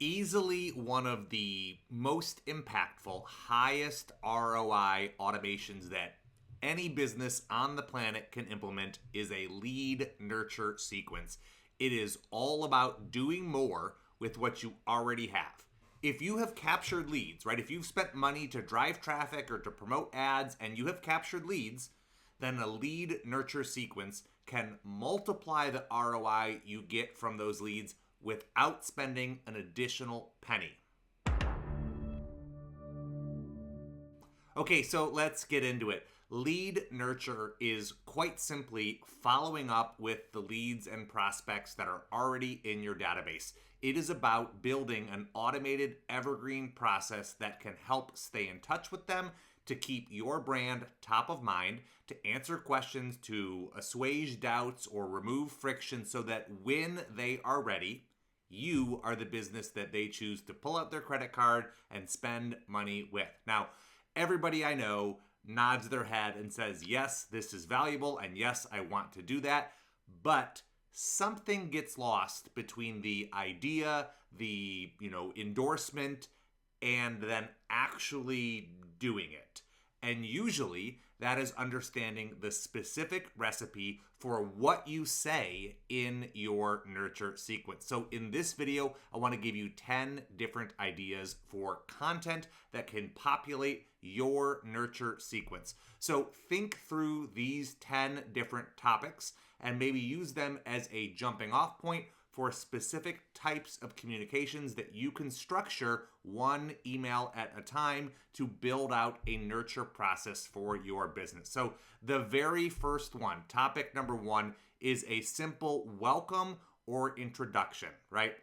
Easily one of the most impactful, highest ROI automations that any business on the planet can implement is a lead nurture sequence. It is all about doing more with what you already have. If you have captured leads, right? If you've spent money to drive traffic or to promote ads and you have captured leads, then a lead nurture sequence can multiply the ROI you get from those leads without spending an additional penny. Okay, so let's get into it. Lead nurture is quite simply following up with the leads and prospects that are already in your database. It is about building an automated evergreen process that can help stay in touch with them, to keep your brand top of mind, to answer questions, to assuage doubts or remove friction so that when they are ready, you are the business that they choose to pull out their credit card and spend money with. Now, everybody I know nods their head and says, yes, this is valuable, and yes, I want to do that. But something gets lost between the idea, the endorsement, and then actually doing it. And usually that is understanding the specific recipe for what you say in your nurture sequence. So in this video, I want to give you 10 different ideas for content that can populate your nurture sequence. So think through these 10 different topics and maybe use them as a jumping off point for specific types of communications that you can structure one email at a time to build out a nurture process for your business. So the very first one, topic number one, is a simple welcome or introduction, right?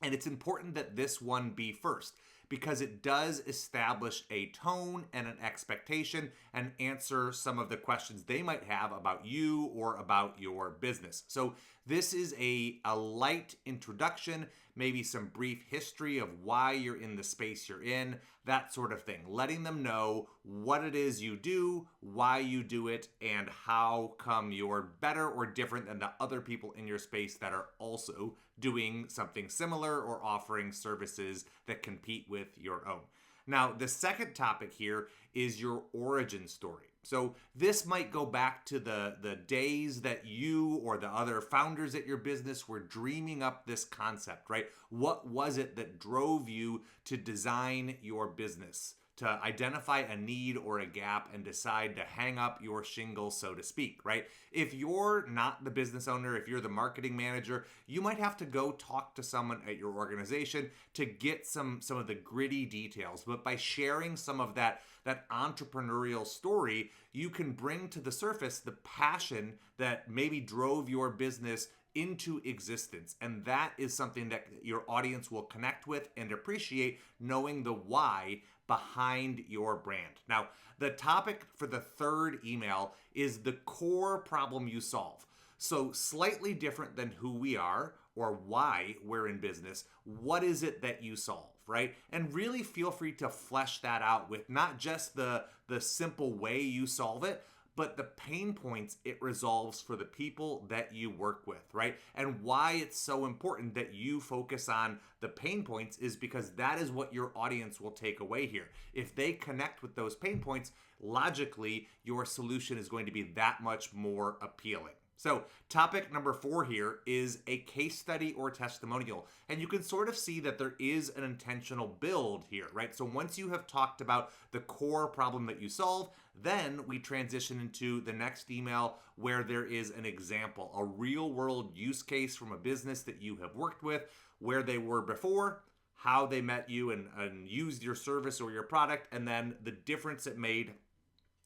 And it's important that this one be first because it does establish a tone and an expectation and answer some of the questions they might have about you or about your business. So this is a light introduction, maybe some brief history of why you're in the space you're in, that sort of thing. Letting them know what it is you do, why you do it, and how come you're better or different than the other people in your space that are also doing something similar or offering services that compete with your own. Now, the second topic here is your origin story. So this might go back to the days that you or the other founders at your business were dreaming up this concept, right? What was it that drove you to design your business, to identify a need or a gap and decide to hang up your shingle, so to speak, right? If you're not the business owner, if you're the marketing manager, you might have to go talk to someone at your organization to get some of the gritty details. But by sharing some of that entrepreneurial story, you can bring to the surface the passion that maybe drove your business into existence. And that is something that your audience will connect with and appreciate, knowing the why behind your brand. Now, the topic for the third email is the core problem you solve. So slightly different than who we are or why we're in business. What is it that you solve, right? And really feel free to flesh that out with not just the simple way you solve it, but the pain points it resolves for the people that you work with, right? And why it's so important that you focus on the pain points is because that is what your audience will take away here. If they connect with those pain points, logically, your solution is going to be that much more appealing. So topic number 4 here is a case study or testimonial. And you can sort of see that there is an intentional build here, right? So once you have talked about the core problem that you solve, then we transition into the next email where there is an example, a real world use case from a business that you have worked with, where they were before, how they met you and used your service or your product, and then the difference it made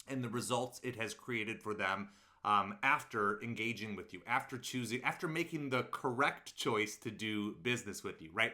and the results it has created for them after engaging with you, after making the correct choice to do business with you, right?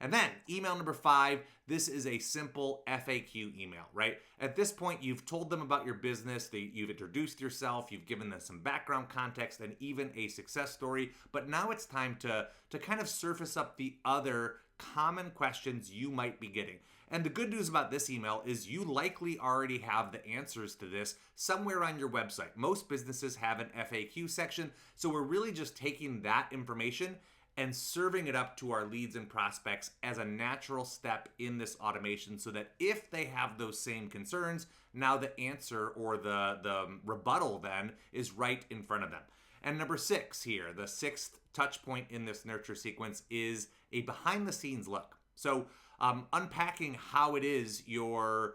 And then email number 5, this is a simple FAQ email, right? At this point, you've told them about your business, you've introduced yourself, you've given them some background context and even a success story, but now it's time to kind of surface up the other common questions you might be getting. And the good news about this email is you likely already have the answers to this somewhere on your website. Most businesses have an FAQ section, so we're really just taking that information and serving it up to our leads and prospects as a natural step in this automation so that if they have those same concerns, now the answer or the rebuttal then is right in front of them. And number 6 here, the 6th touch point in this nurture sequence is a behind the scenes look. So unpacking how it is your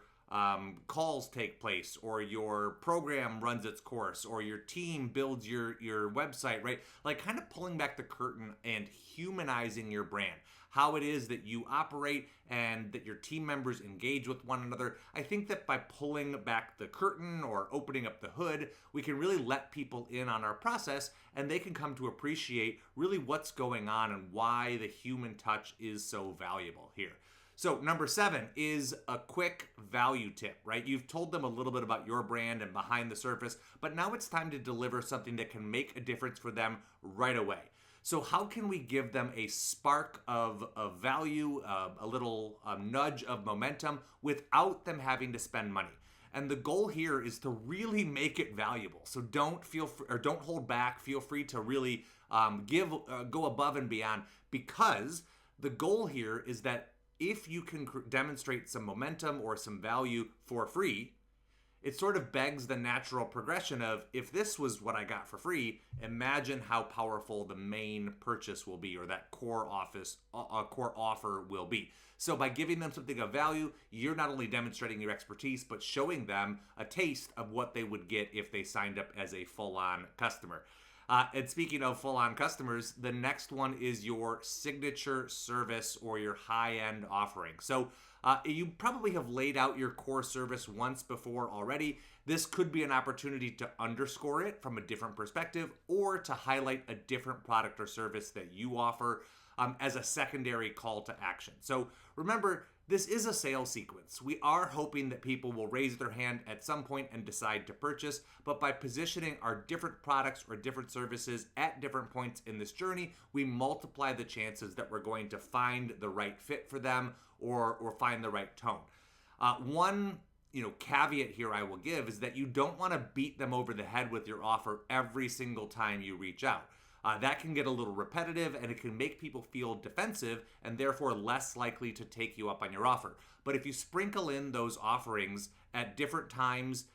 calls take place, or your program runs its course, or your team builds your website, right? Like kind of pulling back the curtain and humanizing your brand, how it is that you operate and that your team members engage with one another. I think that by pulling back the curtain or opening up the hood, we can really let people in on our process, and they can come to appreciate really what's going on and why the human touch is so valuable here. So number 7 is a quick value tip, right? You've told them a little bit about your brand and behind the surface, but now it's time to deliver something that can make a difference for them right away. So how can we give them a spark of value, a little nudge of momentum without them having to spend money? And the goal here is to really make it valuable. So don't hold back. Feel free to really go above and beyond, because the goal here is that if you can demonstrate some momentum or some value for free, it sort of begs the natural progression of, if this was what I got for free, imagine how powerful the main purchase will be, or that core offer will be. So by giving them something of value, you're not only demonstrating your expertise, but showing them a taste of what they would get if they signed up as a full-on customer. And speaking of full-on customers, the next one is your signature service or your high-end offering. So you probably have laid out your core service once before already. This could be an opportunity to underscore it from a different perspective, or to highlight a different product or service that you offer as a secondary call to action. So remember, this is a sales sequence. We are hoping that people will raise their hand at some point and decide to purchase, but by positioning our different products or different services at different points in this journey, we multiply the chances that we're going to find the right fit for them, or find the right tone. One caveat here I will give is that you don't want to beat them over the head with your offer every single time you reach out. That can get a little repetitive, and it can make people feel defensive and therefore less likely to take you up on your offer. But if you sprinkle in those offerings at different times,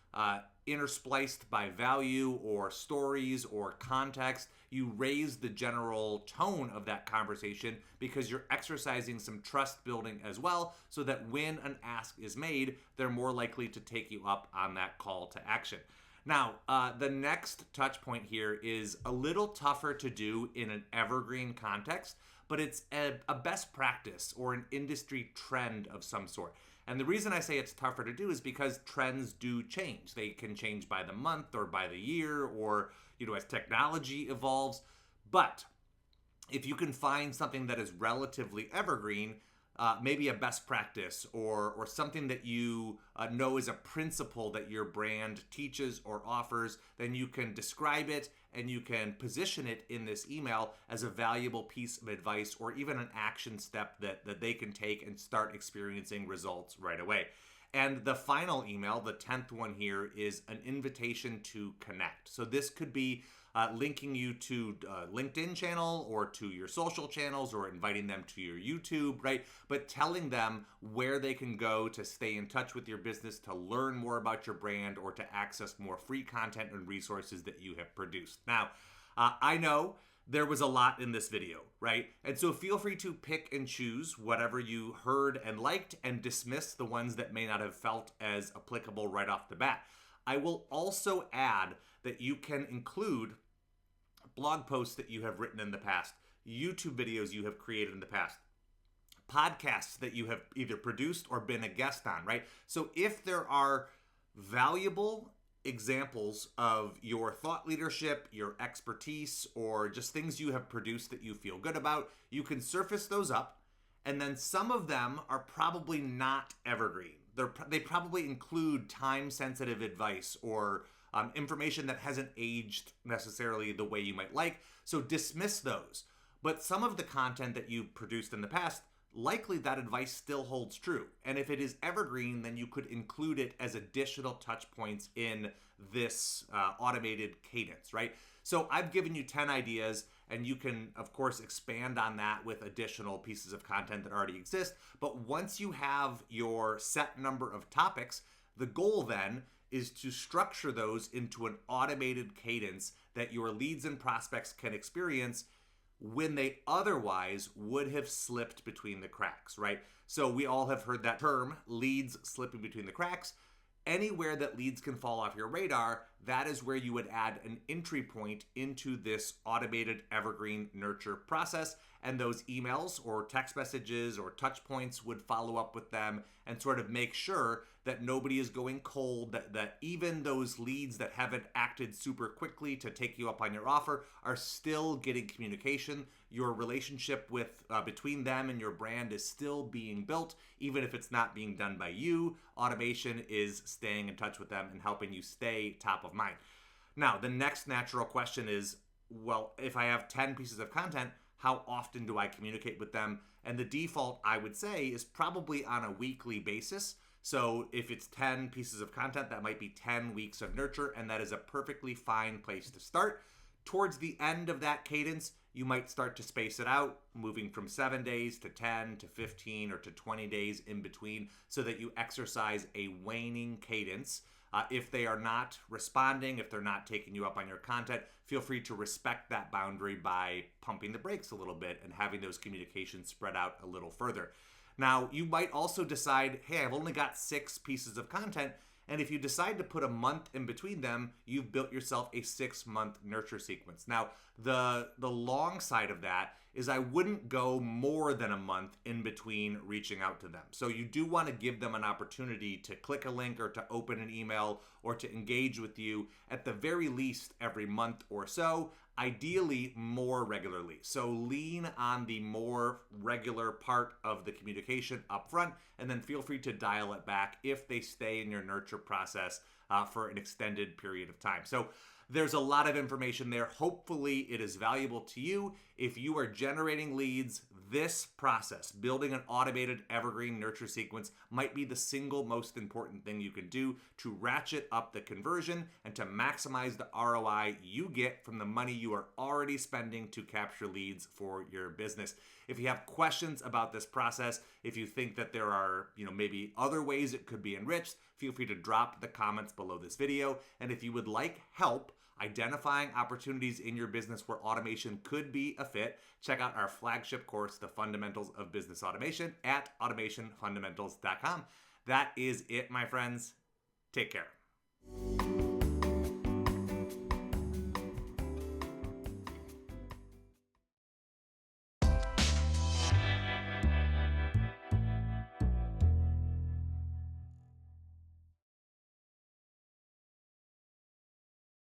interspliced by value or stories or context, you raise the general tone of that conversation, because you're exercising some trust building as well, so that when an ask is made, they're more likely to take you up on that call to action. Now, the next touch point here is a little tougher to do in an evergreen context, but it's a best practice or an industry trend of some sort. And the reason I say it's tougher to do is because trends do change. They can change by the month or by the year, or as technology evolves. But if you can find something that is relatively evergreen, maybe a best practice or something that you know is a principle that your brand teaches or offers, then you can describe it and you can position it in this email as a valuable piece of advice, or even an action step that they can take and start experiencing results right away. And the final email, the 10th one here, is an invitation to connect. So this could be linking you to a LinkedIn channel or to your social channels, or inviting them to your YouTube, right? But telling them where they can go to stay in touch with your business, to learn more about your brand, or to access more free content and resources that you have produced. Now, I know there was a lot in this video, right? And so feel free to pick and choose whatever you heard and liked, and dismiss the ones that may not have felt as applicable right off the bat. I will also add that you can include blog posts that you have written in the past, YouTube videos you have created in the past, podcasts that you have either produced or been a guest on, right? So if there are valuable examples of your thought leadership, your expertise, or just things you have produced that you feel good about, you can surface those up. And then some of them are probably not evergreen. They probably include time-sensitive advice, or information that hasn't aged necessarily the way you might like. So dismiss those. But some of the content that you've produced in the past, likely that advice still holds true. And if it is evergreen, then you could include it as additional touch points in this automated cadence, right? So I've given you 10 ideas, and you can, of course, expand on that with additional pieces of content that already exist. But once you have your set number of topics, the goal then is to structure those into an automated cadence that your leads and prospects can experience when they otherwise would have slipped between the cracks, right? So we all have heard that term, leads slipping between the cracks. Anywhere that leads can fall off your radar, that is where you would add an entry point into this automated evergreen nurture process. And those emails or text messages or touch points would follow up with them and sort of make sure that nobody is going cold, that even those leads that haven't acted super quickly to take you up on your offer are still getting communication. Your relationship with between them and your brand is still being built, even if it's not being done by you. Automation is staying in touch with them and helping you stay top of mind. Now, the next natural question is, well, if I have 10 pieces of content, how often do I communicate with them? And the default, I would say, is probably on a weekly basis. So if it's 10 pieces of content, that might be 10 weeks of nurture, and that is a perfectly fine place to start. Towards the end of that cadence, you might start to space it out, moving from 7 days to 10 to 15 or to 20 days in between, so that you exercise a waning cadence. If they are not responding, if they're not taking you up on your content, feel free to respect that boundary by pumping the brakes a little bit and having those communications spread out a little further. Now, you might also decide, hey, I've only got 6 pieces of content. And if you decide to put a month in between them, you've built yourself a 6-month nurture sequence. Now, the long side of that is I wouldn't go more than a month in between reaching out to them. So you do want to give them an opportunity to click a link or to open an email or to engage with you at the very least every month or so, ideally more regularly. So lean on the more regular part of the communication up front, and then feel free to dial it back if they stay in your nurture process for an extended period of time. So there's a lot of information there. Hopefully it is valuable to you. If you are generating leads, this process, building an automated evergreen nurture sequence, might be the single most important thing you can do to ratchet up the conversion and to maximize the ROI you get from the money you are already spending to capture leads for your business. If you have questions about this process, if you think that there are, maybe other ways it could be enriched, feel free to drop the comments below this video. And if you would like help identifying opportunities in your business where automation could be a fit, check out our flagship course, The Fundamentals of Business Automation, at automationfundamentals.com. That is it, my friends. Take care.